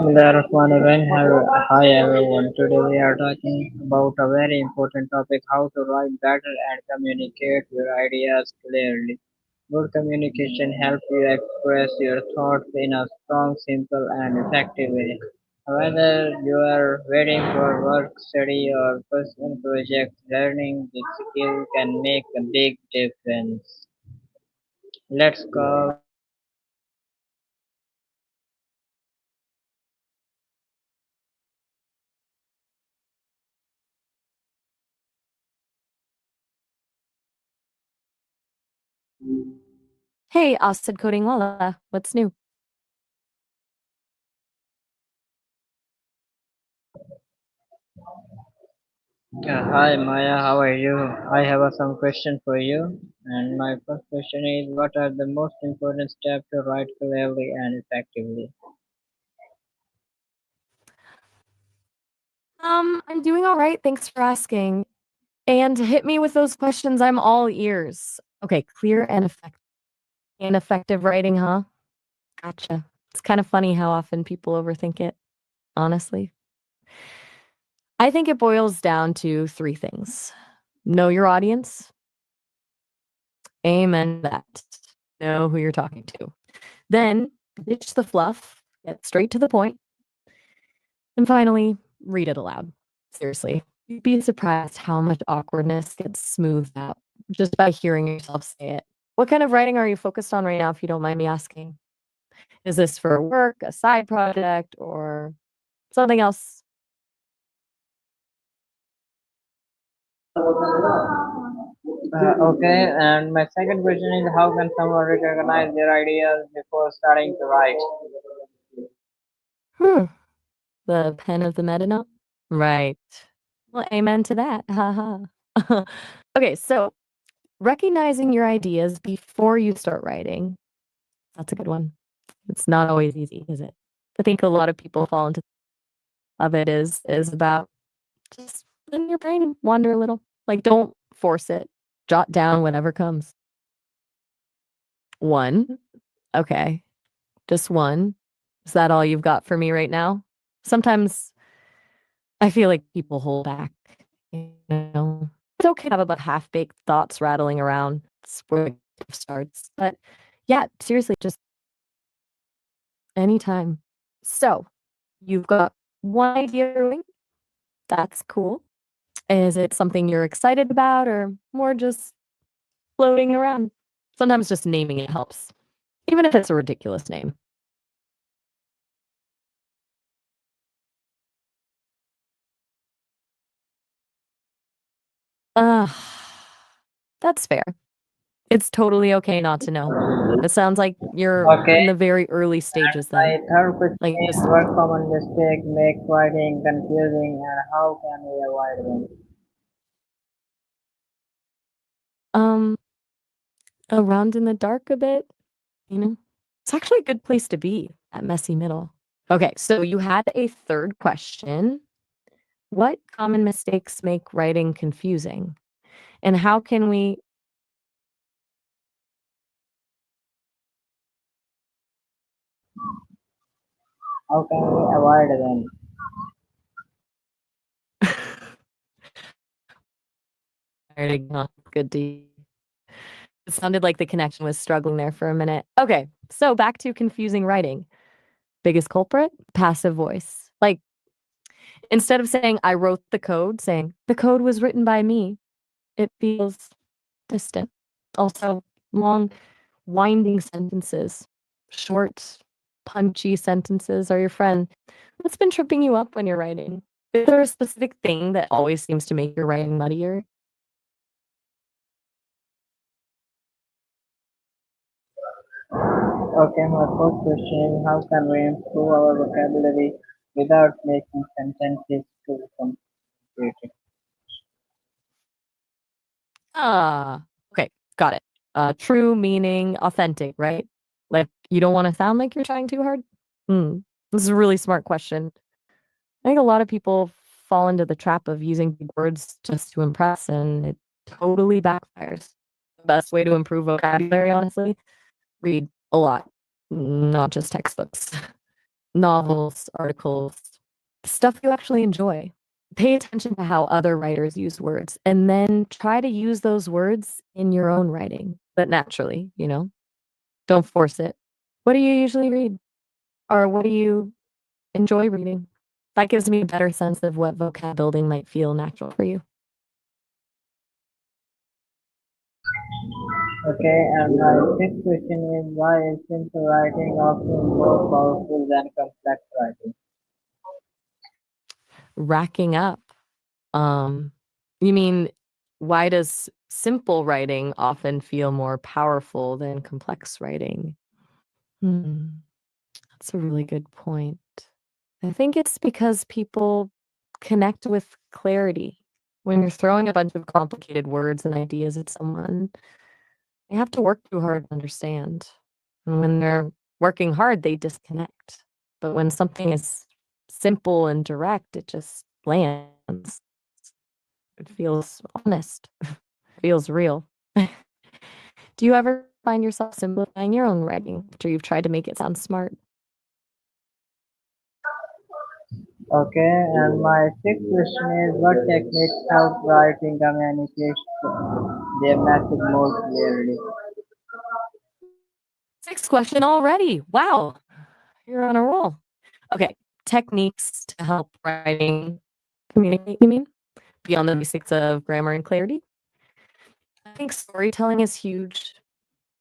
Bismillahirrahmanirrahim. Hi everyone. Today we are talking about a very important topic: how to write better and communicate your ideas clearly. Good communication helps you express your thoughts in a strong, simple, and effective way. Whether you are waiting for work, study, or personal project, learning this skill can make a big difference. Let's cover some basic points like Hey, Asad Coding Walla, what's new? Hi Maya, how are you? I have some question for you. And my first question is, what are the most important steps to write clearly and effectively? I'm doing all right. Thanks for asking. And hit me with those questions. I'm all ears. Okay, clear and effective writing, huh? Gotcha. It's kind of funny how often people overthink it, honestly. I think it boils down to three things. Know your audience. Amen to that. Know who you're talking to. Then ditch the fluff, get straight to the point. And finally, read it aloud. Seriously, you'd be surprised how much awkwardness gets smoothed out just by hearing yourself say it. What kind of writing are you focused on right now, if you don't mind me asking? Is this for work, a side project, or something else? Okay, and my second question is, how can someone recognize their ideas before starting to write? Hmm. The pen of the meta note? Right. Well, amen to that. Haha. Okay, so recognizing your ideas before you start writing, that's a good one. It's not always easy, is it? I think a lot of people fall into of it is about just letting your brain wander a little. Like, don't force it. Jot down whatever comes. One. Okay. Just one. Is that all you've got for me right now? Sometimes I feel like people hold back, you know. It's okay to have about half-baked thoughts rattling around. It's where the gift starts. But yeah, seriously, just anytime. So, you've got one idea brewing. That's cool. Is it something you're excited about or more just floating around? Sometimes just naming it helps, even if it's a ridiculous name. Ugh, that's fair. It's totally okay not to know. It sounds like you're Okay, in the very early and stages then. my third question Like is, just what common mistake make writing confusing and how can we avoid them? um around in the dark a bit, you know. It's actually a good place to be, that messy middle. Okay, so you had a third question. What common mistakes make writing confusing? And how can we How can we avoid them? Alright, good to it sounded like the connection was struggling there for a minute. Okay, so back to confusing writing. Biggest culprit? Passive voice. Like, instead of saying, I wrote the code, saying, the code was written by me, it feels distant. Also, long, winding sentences, short, punchy sentences are your friend. What's been tripping you up when you're writing? Is there a specific thing that always seems to make your writing muddier? Okay, my fourth question is, how can we improve our vocabulary without making sentences too complicated? Ah, okay, got it. True meaning authentic, right? Like, you don't wanna sound like you're trying too hard? Hmm, this is a really smart question. I think a lot of people fall into the trap of using big words just to impress, and it totally backfires. The best way to improve vocabulary, honestly, read a lot, not just textbooks. novels, articles, stuff you actually enjoy. Pay attention to how other writers use words and then try to use those words in your own writing, but naturally, don't force it. What do you usually read? Or what do you enjoy reading? That gives me a better sense of what vocab building might feel natural for you. Okay, and my fifth question is why is simple writing often more powerful than complex writing? Racking up. Um, you mean why does simple writing often feel more powerful than complex writing? Hmm, that's a really good point. I think it's because people connect with clarity. When you're throwing a bunch of complicated words and ideas at someone, they have to work too hard to understand. And when they're working hard, they disconnect. But when something is simple and direct, it just lands. It feels honest, feels real. Do you ever find yourself simplifying your own writing after you've tried to make it sound smart? Okay, and my sixth question is what techniques help writing communicate their message more clearly? Sixth question already. Wow, you're on a roll. Okay, techniques to help writing communicate, you mean? Beyond the basics of grammar and clarity? I think storytelling is huge.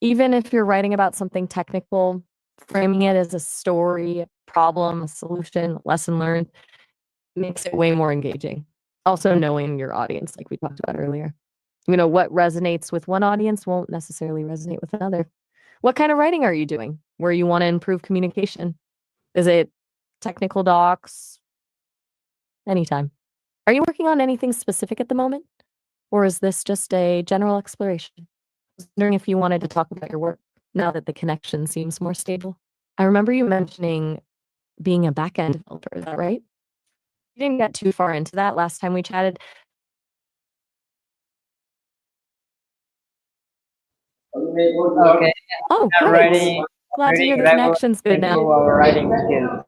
Even if you're writing about something technical, framing it as a story, a problem, a solution, lesson learned makes it way more engaging. Also, knowing your audience, like we talked about earlier. What resonates with one audience won't necessarily resonate with another. What kind of writing are you doing where you want to improve communication? Is it technical docs? Anytime. Are you working on anything specific at the moment? Or is this just a general exploration? I was wondering if you wanted to talk about your work now that the connection seems more stable. I remember you mentioning being a back-end developer, is that right? You didn't get too far into that last time we chatted. Okay, Oh, and great. Glad to hear reading the regularly connection's good improve now. our writing skills.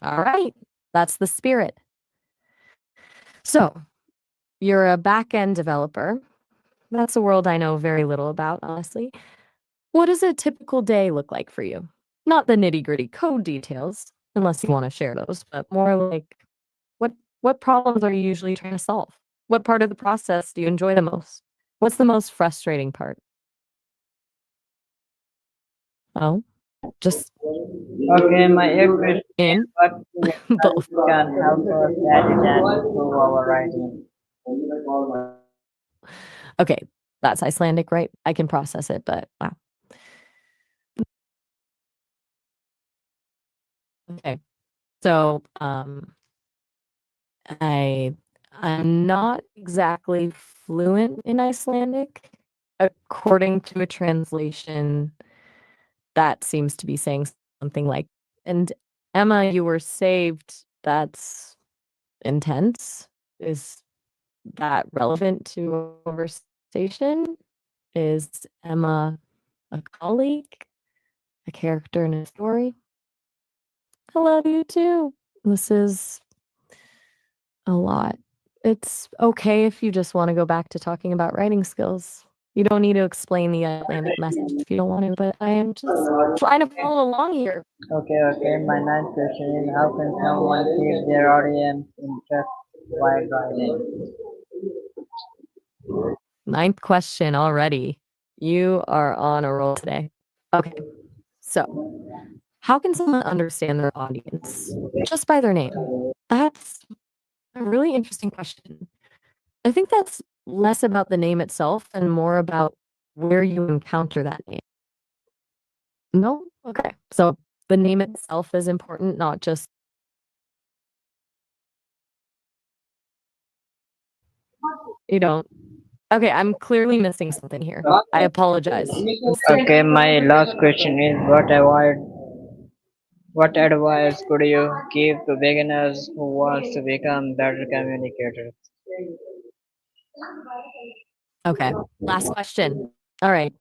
All right. That's the spirit. So, you're a back-end developer. That's a world I know very little about, honestly. What does a typical day look like for you? Not the nitty-gritty code details, unless you want to share those, but more like what what problems are you usually trying to solve? What part of the process do you enjoy the most? What's the most frustrating part? Oh, just Okay, my eighth question is in what websites both. can help us edit and improve our writing? Okay, that's Icelandic, right? I can process it, but wow. Okay. So, I I'm not exactly fluent in Icelandic. According to a translation, that seems to be saying something like, "And Emma, you were saved." That's intense. Is that relevant to a conversation? Is Emma a colleague, a character in a story? I love you too. This is a lot. It's okay if you just wanna go back to talking about writing skills. You don't need to explain the Icelandic message if you don't want to, but I am just trying to follow along here. Okay. My ninth question is how can someone keep their audience interest while writing? Ninth question already. You are on a roll today. Okay, so how can someone understand their audience just by their name? That's a really interesting question. I think that's less about the name itself and more about where you encounter that name. No? Okay. So the name itself is important, not just you don't. Okay, I'm clearly missing something here. I apologize. Instead, Okay, my last question is what advice could you give to beginners who wants to become better communicators? okay. Last question. All right.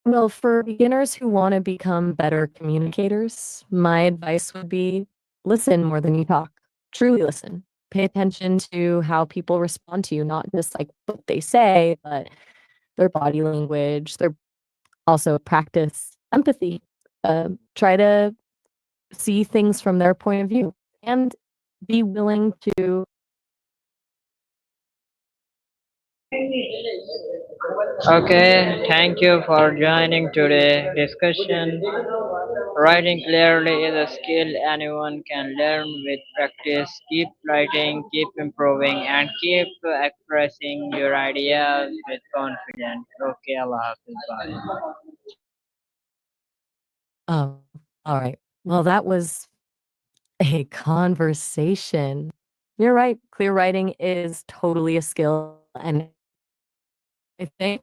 Well, for beginners who want to become better communicators, my advice would be listen more than you talk. Truly listen. Pay attention to how people respond to you, not just like what they say, but their body language. Their also practice empathy. Try to see things from their point of view and be willing to Okay, thank you for joining today discussion. Writing clearly is a skill anyone can learn with practice. Keep writing, keep improving, and keep expressing your ideas with confidence. Okay, Allah Hafiz. Bye. Oh, all right. Well, that was a conversation. You're right. Clear writing is totally a skill, and I think